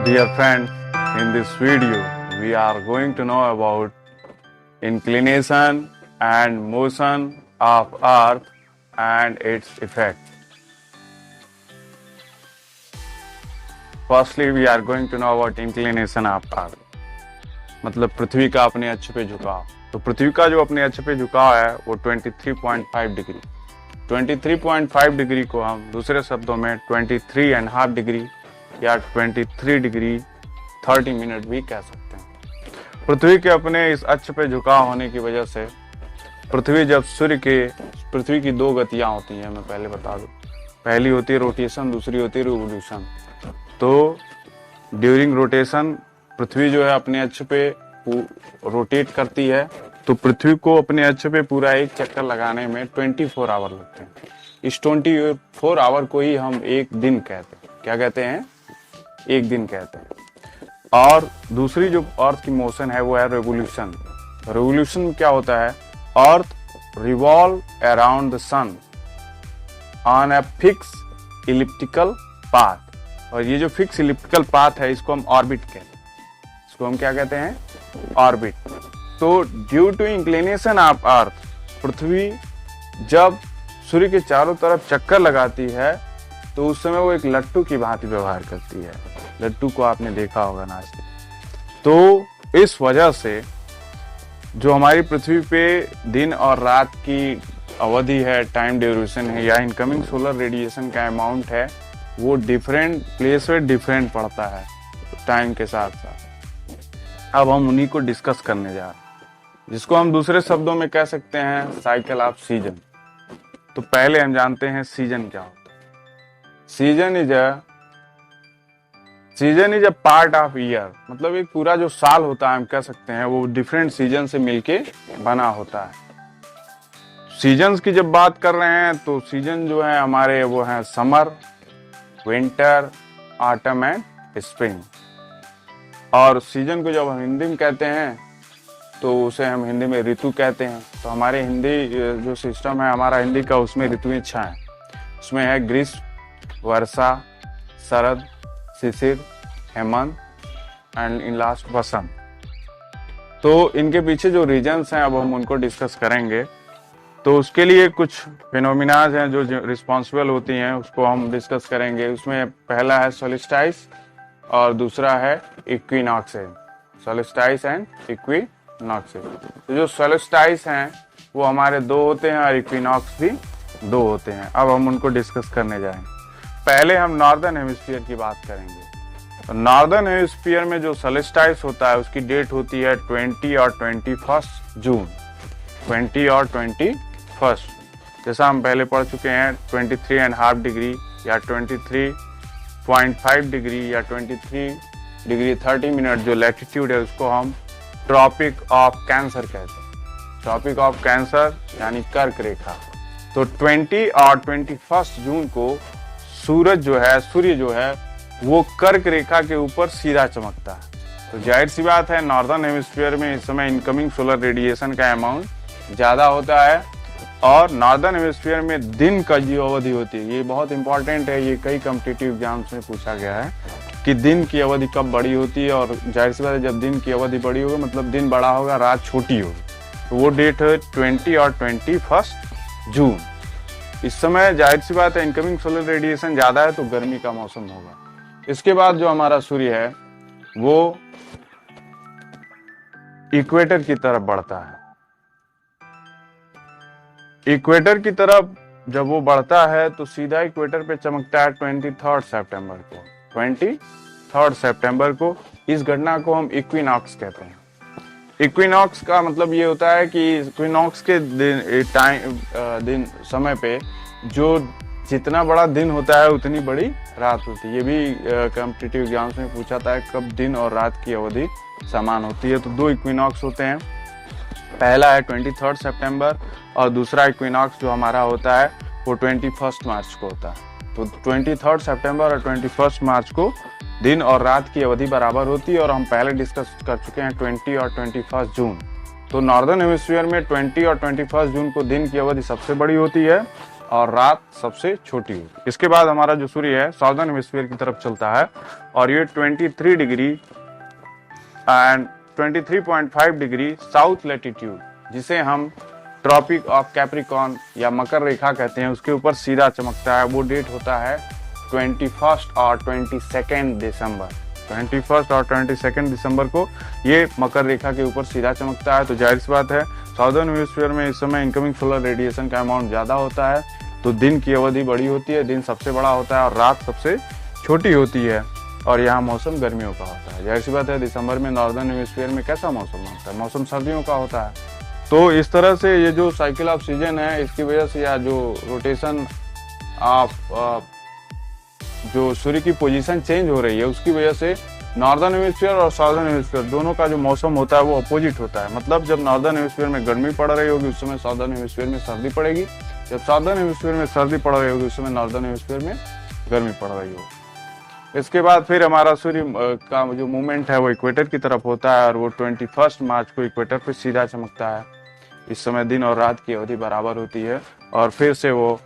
Dear friends, in this video, we are going to know about inclination and motion of Earth and its effect. Firstly, we are going to know about inclination of Earth. मतलब पृथ्वी का अपने अक्ष पे झुकाव। तो पृथ्वी का जो अपने अक्ष पे झुकाव है वो 23.5 डिग्री। 23.5 डिग्री को हम दूसरे शब्दों में 23.5 डिग्री या 23 डिग्री 30 मिनट भी कह सकते हैं। पृथ्वी के अपने इस अक्ष पे झुकाव होने की वजह से पृथ्वी की दो गतियां होती हैं, मैं पहले बता दूं। पहली होती है रोटेशन, दूसरी होती है रिवोल्यूशन। तो ड्यूरिंग रोटेशन पृथ्वी जो है अपने अक्ष पे रोटेट करती है, तो पृथ्वी को अपने अक्ष पे पूरा एक चक्कर लगाने में 24 आवर लगते हैं। इस 24 आवर को ही हम एक दिन कहते हैं। क्या कहते हैं? एक दिन कहते हैं। और दूसरी जो अर्थ की मोशन है वो है रेवोल्यूशन। रेवोल्यूशन में क्या होता है? Earth revolve around the sun on a fix elliptical path. और ये जो फिक्स इलिप्टिकल पाथ है इसको हम ऑर्बिट कहते हैं। इसको हम क्या कहते हैं? ऑर्बिट। तो due to inclination of earth, पृथ्वी जब सूर्य के चारों तरफ चक्कर लगाती है तो उस समय वो एक लट्टू की भांति व्यवहार करती है। लट्टू को आपने देखा होगा नाचते। तो इस वजह से जो हमारी पृथ्वी पे दिन और रात की अवधि है, टाइम ड्यूरेशन है या इनकमिंग सोलर रेडिएशन का अमाउंट है, वो डिफरेंट प्लेस पे डिफरेंट पड़ता है टाइम के साथ साथ। अब हम उन्हीं को डिस्कस करने जा रहे हैं, जिसको हम दूसरे शब्दों में कह सकते हैं साइकिल ऑफ सीजन। तो पहले हम जानते हैं सीजन क्या होता है। Season is a part of year. मतलब एक पूरा जो साल होता है हम कह सकते हैं वो डिफरेंट सीजन से मिलके बना होता है। सीजन्स की जब बात कर रहे हैं तो सीजन जो है हमारे वो हैं summer, winter, autumn and spring. और सीजन को जब हम हिंदी में कहते हैं तो उसे हम हिंदी में ऋतु कहते हैं। तो हमारे हिंदी जो सिस्टम है हमारा हिंदी का, उसमें ऋतुएं 6 हैं। उसमें है ग्रीष्म, वर्षा, शरद, शिशिर, हेमंत एंड इन लास्ट वसंत। तो इनके पीछे जो रीजन्स हैं अब हम उनको डिस्कस करेंगे। तो उसके लिए कुछ फिनोमिनाज हैं जो रिस्पॉन्सिबल होती हैं, उसको हम डिस्कस करेंगे। उसमें पहला है सोलिस्टाइस और दूसरा है इक्विनॉक्स। सोलिस्टाइस and equinox. तो जो सोलिस्टाइस हैं वो हमारे 2 होते हैं और इक्विनॉक्स भी 2 होते हैं। अब हम उनको डिस्कस करने जाएंगे। पहले हम नॉर्दर्न हेमिस्फीयर की बात करेंगे। तो नॉर्दर्न हेमिस्फीयर में जो सोलिस्टाइस होता है उसकी डेट होती है 20 और 21 जून। 20 और 21, जैसा हम पहले पढ़ चुके हैं 23.5 डिग्री या 23.5 डिग्री या 23 डिग्री 30 मिनट जो लैटिट्यूड है उसको हम ट्रॉपिक ऑफ कैंसर कहते हैं। ट्रॉपिक ऑफ कैंसर यानी कर्क रेखा। तो 20 और 21 जून को सूर्य जो है वो कर्क रेखा के ऊपर सीधा चमकता है। तो जाहिर सी बात है नॉर्दर्न हेमिस्फीयर में इस समय इनकमिंग सोलर रेडिएशन का अमाउंट ज़्यादा होता है। और नॉर्दर्न हेमिस्फीयर में दिन का जो अवधि होती है ये बहुत इंपॉर्टेंट है। ये कई कॉम्पिटिटिव एग्जाम्स में पूछा गया है कि दिन की अवधि कब बड़ी होती है। और जाहिर सी बात है जब दिन की अवधि बड़ी होगी मतलब दिन बड़ा होगा, रात छोटी होगी। तो वो डेट है 20 और 21 जून। इस समय जाहिर सी बात है इनकमिंग सोलर रेडिएशन ज़्यादा है तो गर्मी का मौसम होगा। इसके बाद जो हमारा सूर्य है वो इक्वेटर की तरफ बढ़ता है। इक्वेटर की तरफ जब वो बढ़ता है तो सीधा इक्वेटर पे चमकता है 23 सितंबर को। 23 सितंबर को इस घटना को हम इक्विनॉक्स कहते हैं। इक्विनॉक्स का मतलब ये होता है कि इक्विनॉक्स के दिन समय पे जो जितना बड़ा दिन होता है उतनी बड़ी रात होती है। ये भी कॉम्पिटिटिव एग्जाम्स में पूछा था कब दिन और रात की अवधि समान होती है। तो 2 इक्विनॉक्स होते हैं। पहला है 23 सितंबर और दूसरा इक्विनॉक्स जो हमारा होता है वो 21 मार्च को होता है। तो 23 सितंबर और 21 मार्च को दिन और रात की अवधि बराबर होती है। और हम पहले डिस्कस कर चुके हैं 20 और 21 जून। तो नॉर्दर्न हेमिस्फीयर में 20 और 21 जून को दिन की अवधि सबसे बड़ी होती है और रात सबसे छोटी होती है। इसके बाद हमारा जो सूर्य है साउदर्न हेमिस्फीयर की तरफ चलता है और ये 23 degree and 23.5 degree south latitude, जिसे हम ट्रॉपिक ऑफ कैप्रिकॉर्न या मकर रेखा कहते हैं, उसके ऊपर सीधा चमकता है। वो डेट होता है 21 और 22 दिसंबर। 21 और 22 दिसंबर को ये मकर रेखा के ऊपर सीधा चमकता है। तो जाहिर सी बात है साउदर्न हेमिस्फीयर में इस समय इनकमिंग सोलर रेडिएशन का अमाउंट ज़्यादा होता है, तो दिन की अवधि बड़ी होती है, दिन सबसे बड़ा होता है और रात सबसे छोटी होती है, और यहाँ मौसम गर्मियों का होता है। जाहिर सी बात है दिसंबर में नॉर्दर्न हेमिस्फीयर में कैसा मौसम होता है, मौसम सर्दियों का होता है। तो इस तरह से ये जो साइकिल ऑफ सीजन है इसकी वजह से, या जो रोटेशन ऑफ जो सूर्य की पोजीशन चेंज हो रही है उसकी वजह से नॉर्दर्न हेमिस्फीयर और साउदर्न हेमिस्फीयर दोनों का जो मौसम होता है वो अपोजिट होता है। मतलब जब नॉर्दर्न हेमिस्फीयर में गर्मी पड़ रही होगी उस समय साउदर्न हेमिस्फीयर में सर्दी पड़ेगी, जब साउदर्न हेमिस्फीयर में सर्दी पड़ रही होगी उस समय नॉर्दर्न हेमिस्फीयर में गर्मी पड़ रही होगी। इसके बाद फिर हमारा सूर्य का जो मूवमेंट है वो इक्वेटर की तरफ होता है और वो 21 मार्च को इक्वेटर पर सीधा चमकता है। इस समय दिन और रात की अवधि बराबर होती है और फिर से वो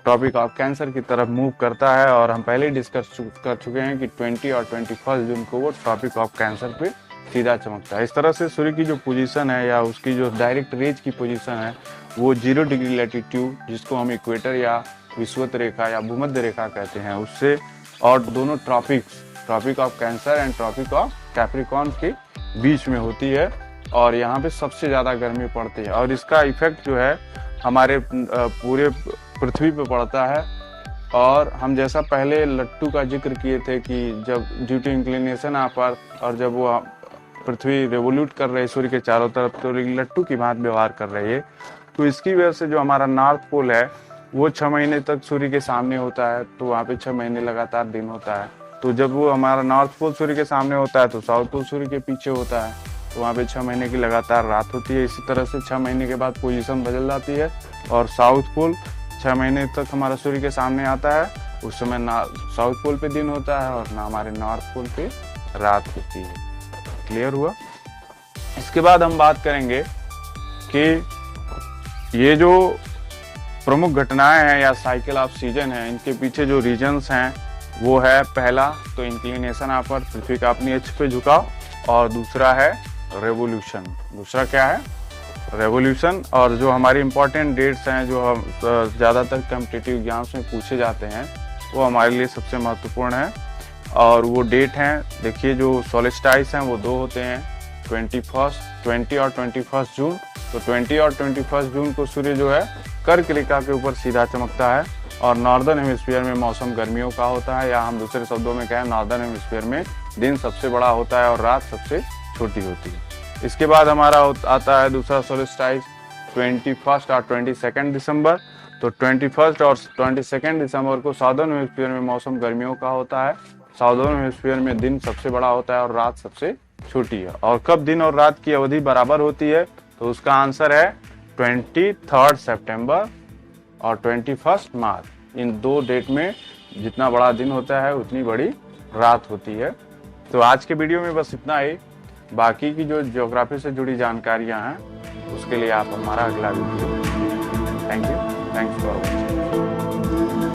ट्रॉपिक ऑफ कैंसर की तरफ मूव करता है, और हम पहले ही डिस्कस कर चुके हैं कि 20 और 21 जून को वो ट्रॉपिक ऑफ कैंसर पे सीधा चमकता है। इस तरह से सूर्य की जो पोजीशन है या उसकी जो डायरेक्ट रेज की पोजीशन है वो 0 डिग्री लैटिट्यूड, जिसको हम इक्वेटर या विषुवत रेखा या भूमध्य रेखा कहते हैं, उससे, और दोनों Tropic of Cancer and Tropic of Capricorn के बीच में होती है, और यहाँ पे सबसे ज़्यादा गर्मी पड़ती है। और इसका इफेक्ट जो है हमारे पूरे पृथ्वी पे पड़ता है। और हम जैसा पहले लट्टू का जिक्र किए थे कि जब due to inclination of earth, और जब वो पृथ्वी रेवोल्यूट कर रही है सूर्य के चारों तरफ, तो लट्टू की भांति व्यवहार कर रही है, तो इसकी वजह से जो हमारा नॉर्थ पोल है वो 6 महीने तक सूर्य के सामने होता है, तो वहाँ पे 6 महीने लगातार दिन होता है। तो जब वो हमारा नॉर्थ पोल सूर्य के सामने होता है तो साउथ पोल सूर्य के पीछे होता है, तो वहाँ पे 6 महीने की लगातार रात होती है। इसी तरह से 6 महीने के बाद पोजीशन बदल जाती है और साउथ पोल 6 महीने तक हमारा सूर्य के सामने आता है, उस समय ना साउथ पोल पे दिन होता है और ना हमारे नॉर्थ पोल पे रात होती है। क्लियर हुआ? इसके बाद हम बात करेंगे कि ये जो प्रमुख घटनाएं हैं या साइकिल ऑफ सीजन है, इनके पीछे जो रीजन्स हैं वो है, पहला तो इंक्लिनेशन ऑफ अर्थ, पृथ्वी का अपनी अक्ष पे झुकाव, और दूसरा है रेवोल्यूशन। दूसरा क्या है? रेवोल्यूशन। और जो हमारी इंपॉर्टेंट डेट्स हैं जो हम ज़्यादातर कॉम्पिटिटिव एग्जाम्स में पूछे जाते हैं वो हमारे लिए सबसे महत्वपूर्ण है, और वो डेट हैं, देखिए जो सोलिस्टाइस हैं वो 2 होते हैं, 20 और 21 जून। तो 20 और 21 जून को सूर्य जो है कर्क रेखा के ऊपर सीधा चमकता है, और नॉर्दर्न हेमिस्फीयर में मौसम गर्मियों का होता है, या हम दूसरे शब्दों में कहें नॉर्दर्न हेमिस्फीयर में दिन सबसे बड़ा होता है और रात सबसे छोटी होती है। इसके बाद हमारा आता है दूसरा सोलिस्टाइस 21 और 22 दिसंबर। तो 21 और 22 दिसंबर को साउदर्न हेमिस्फीयर में मौसम गर्मियों का होता है, साउदर्न हेमिस्फीयर में दिन सबसे बड़ा होता है और रात सबसे छोटी है। और कब दिन और रात की अवधि बराबर होती है, तो उसका आंसर है 23 सितंबर और 21 मार्च। इन 2 डेट में जितना बड़ा दिन होता है उतनी बड़ी रात होती है। तो आज के वीडियो में बस इतना ही। बाकी की जो ज्योग्राफी से जुड़ी जानकारियां हैं उसके लिए आप हमारा अगला video. Thank you, thanks for watching.